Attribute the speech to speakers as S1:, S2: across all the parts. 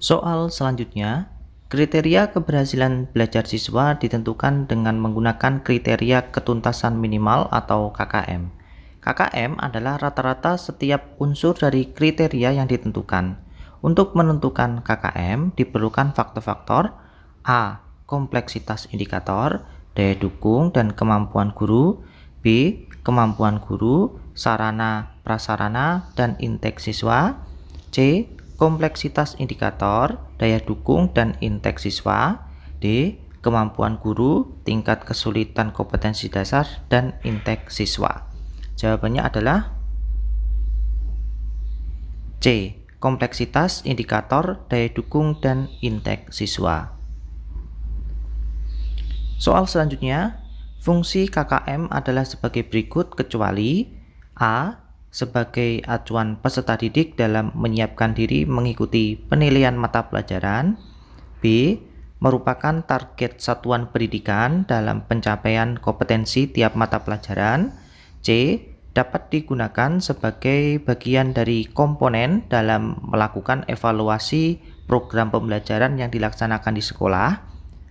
S1: Soal selanjutnya, kriteria keberhasilan belajar siswa ditentukan dengan menggunakan kriteria ketuntasan minimal atau KKM. KKM adalah rata-rata setiap unsur dari kriteria yang ditentukan. Untuk menentukan KKM diperlukan faktor-faktor A. Kompleksitas indikator, daya dukung dan kemampuan guru. B. Kemampuan guru, sarana, prasarana, dan intake siswa. C. Kompleksitas indikator, daya dukung dan intake siswa. D. Kemampuan guru, tingkat kesulitan kompetensi dasar dan intake siswa. Jawabannya adalah C. Kompleksitas indikator, daya dukung dan intake siswa. Soal selanjutnya, fungsi KKM adalah sebagai berikut kecuali A. Sebagai acuan peserta didik dalam menyiapkan diri mengikuti penilaian mata pelajaran. B. Merupakan target satuan pendidikan dalam pencapaian kompetensi tiap mata pelajaran. C. Dapat digunakan sebagai bagian dari komponen dalam melakukan evaluasi program pembelajaran yang dilaksanakan di sekolah.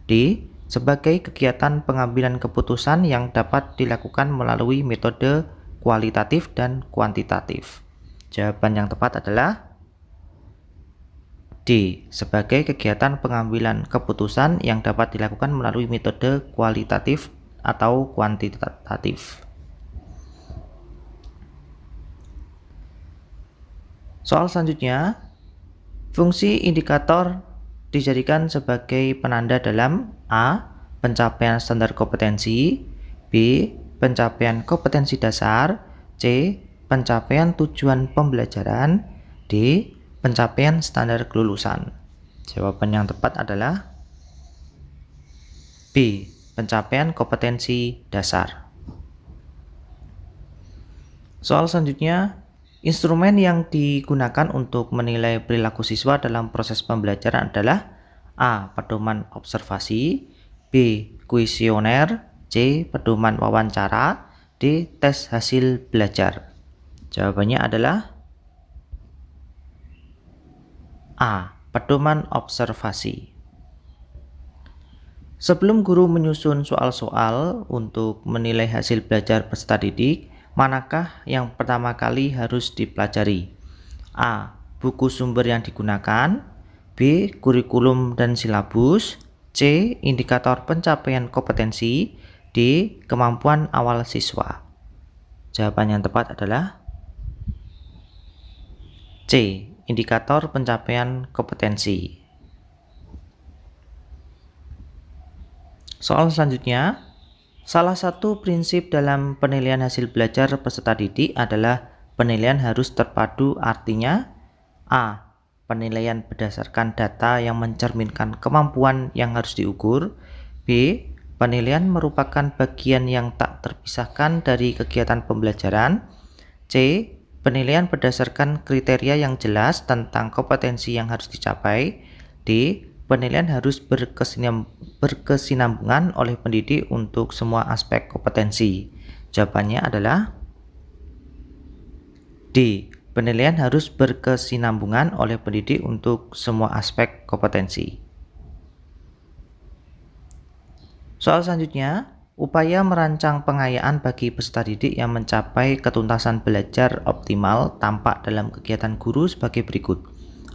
S1: D. Sebagai kegiatan pengambilan keputusan yang dapat dilakukan melalui metode kualitatif dan kuantitatif. Jawaban yang tepat adalah D. Sebagai kegiatan pengambilan keputusan yang dapat dilakukan melalui metode kualitatif atau kuantitatif. Soal selanjutnya, fungsi indikator dijadikan sebagai penanda dalam A. Pencapaian standar kompetensi, B. Pencapaian kompetensi dasar, C. Pencapaian tujuan pembelajaran, D. Pencapaian standar kelulusan. Jawaban yang tepat adalah B. Pencapaian kompetensi dasar. Soal selanjutnya, instrumen yang digunakan untuk menilai perilaku siswa dalam proses pembelajaran adalah A. Pedoman observasi, B. Kuesioner, C. Pedoman wawancara, D. Tes hasil belajar. Jawabannya adalah A. Pedoman observasi. Sebelum guru menyusun soal-soal untuk menilai hasil belajar peserta didik, manakah yang pertama kali harus dipelajari? A. Buku sumber yang digunakan, B. Kurikulum dan silabus, C. Indikator pencapaian kompetensi, D. Kemampuan awal siswa. Jawaban yang tepat adalah C. Indikator pencapaian kompetensi. Soal selanjutnya, salah satu prinsip dalam penilaian hasil belajar peserta didik adalah penilaian harus terpadu, artinya A. Penilaian berdasarkan data yang mencerminkan kemampuan yang harus diukur. B. Penilaian merupakan bagian yang tak terpisahkan dari kegiatan pembelajaran. C. Penilaian berdasarkan kriteria yang jelas tentang kompetensi yang harus dicapai. D. Penilaian harus berkesinambungan oleh pendidik untuk semua aspek kompetensi. Jawabannya adalah D. Penilaian harus berkesinambungan oleh pendidik untuk semua aspek kompetensi. Soal selanjutnya, upaya merancang pengayaan bagi peserta didik yang mencapai ketuntasan belajar optimal tampak dalam kegiatan guru sebagai berikut.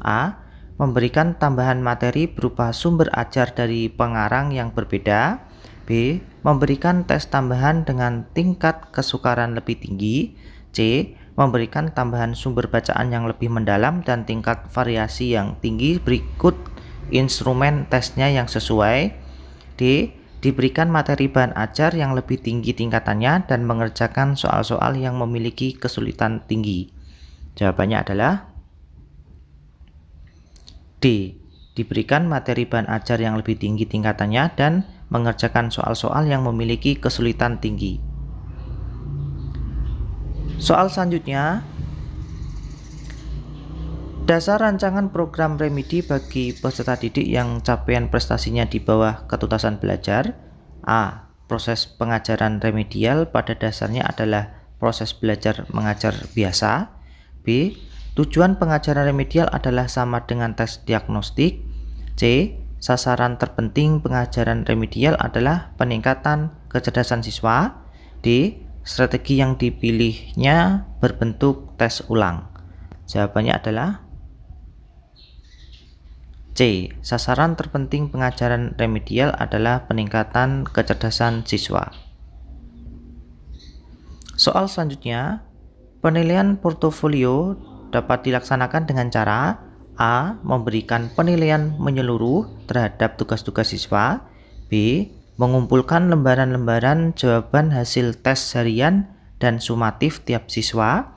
S1: A. Memberikan tambahan materi berupa sumber ajar dari pengarang yang berbeda. B. Memberikan tes tambahan dengan tingkat kesukaran lebih tinggi. C. Memberikan tambahan sumber bacaan yang lebih mendalam dan tingkat variasi yang tinggi. Berikut instrumen tesnya yang sesuai. D. Diberikan materi bahan ajar yang lebih tinggi tingkatannya dan mengerjakan soal-soal yang memiliki kesulitan tinggi. Jawabannya adalah D. Diberikan materi bahan ajar yang lebih tinggi tingkatannya dan mengerjakan soal-soal yang memiliki kesulitan tinggi. Soal selanjutnya, dasar rancangan program remedi bagi peserta didik yang capaian prestasinya di bawah ketuntasan belajar. A. Proses pengajaran remedial pada dasarnya adalah proses belajar mengajar biasa. B. Tujuan pengajaran remedial adalah sama dengan tes diagnostik. C. Sasaran terpenting pengajaran remedial adalah peningkatan kecerdasan siswa. D. Strategi yang dipilihnya berbentuk tes ulang. Jawabannya adalah C. Sasaran terpenting pengajaran remedial adalah peningkatan kecerdasan siswa. Soal selanjutnya, penilaian portofolio dapat dilaksanakan dengan cara A. Memberikan penilaian menyeluruh terhadap tugas-tugas siswa. B. Mengumpulkan lembaran-lembaran jawaban hasil tes harian dan sumatif tiap siswa.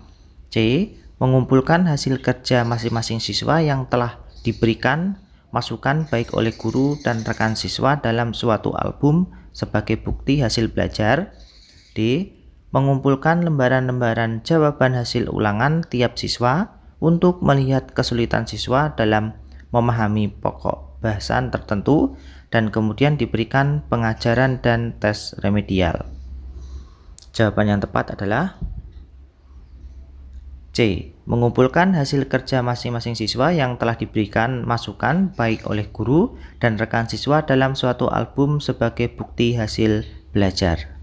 S1: C. Mengumpulkan hasil kerja masing-masing siswa yang telah diberikan masukan baik oleh guru dan rekan siswa dalam suatu album sebagai bukti hasil belajar. D. Mengumpulkan lembaran-lembaran jawaban hasil ulangan tiap siswa untuk melihat kesulitan siswa dalam memahami pokok bahasan tertentu dan kemudian diberikan pengajaran dan tes remedial. Jawaban yang tepat adalah C. Mengumpulkan hasil kerja masing-masing siswa yang telah diberikan masukan baik oleh guru dan rekan siswa dalam suatu album sebagai bukti hasil belajar.